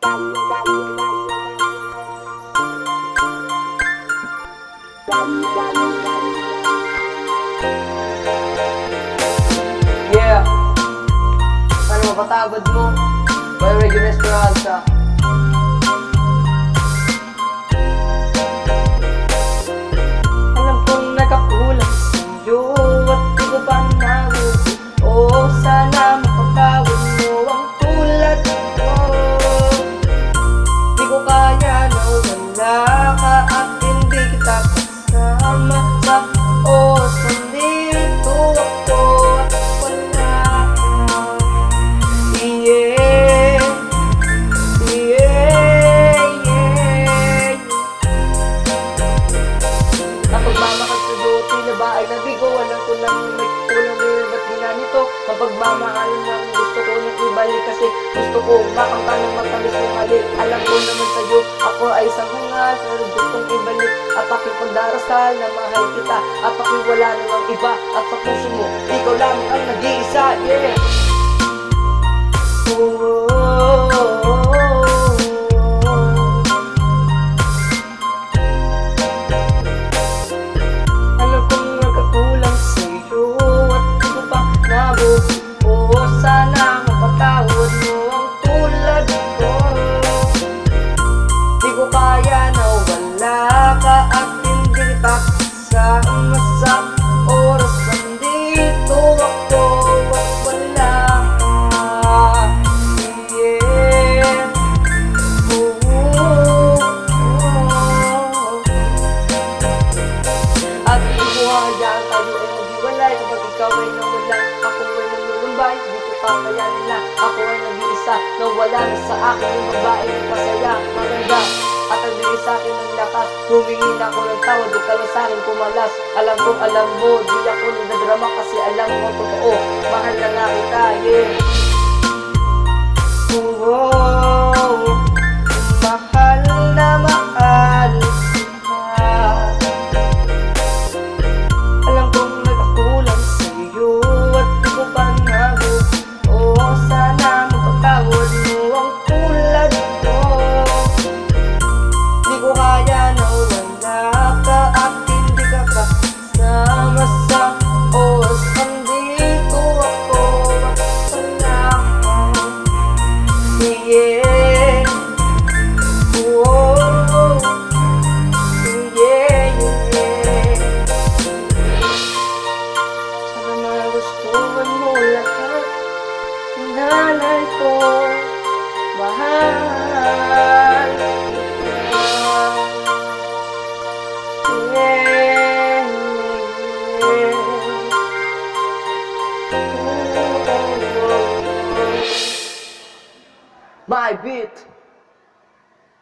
Yeah, sana mapatagod mo by Region Esperanza. Alam kong nagkakulang sa'yo at di ko pa nagugusto. Sana mapatawad mo ang tulad ko. Di ko kaya na wala ka at hindi kita kasama sa oras nandito ako at wala ka. Yeah, yeah, yeah. Napagmamahal sa duty na ba ay nabigo. Alam ko lang may kulang rin ba't ginanito. Ang pagmamahal na gusto ko nang ibalik kasi gusto ko makanta ng matamis ng halik. Alam ko naman sa'yo ako ay isang hangal pero gustong ibalik at aking pagdarasal na mahal kita at aking wala namang iba at sa puso mo ikaw lamang ang nag-iisa. Yeah. Alam kong nagkakulang sa'yo at di ko pa nabubuo. Sana mapatawad mo ang tulad ko. Di ko kaya na wala ka at hindi kita kasama sa oras nandito ako at wala ka. Yeah. At di ko hayaan tayo ay maghiwalay kapag ikaw ay nawalan, ako ay nanulumbay. Di ko kakayanin na ako ay nag-iisa nang wala na sa akin yung babae na pasaya, maganda at nagbigay sa akin ng lakas. Humingi na ako ng tawad, di ka lang sa akin kumalas. Alam kong alam mo, di ako nagdadrama kasi alam mo totoo, mahal na nga kita. Yeah. Mahal na mahal kita. Alam kong nagkakulang sa'yo at di ko pa nabubuo. Sana mapatawad mo ang tulad ko. Di ko kaya na wala ka at hindi ka kasama sa oras nandito ako at wala ka. Yeah. Oh, yeah, yeah. Sana magustuhan mo lahat ng nanay ko. Mahal kita. Yeah, yeah. My beat.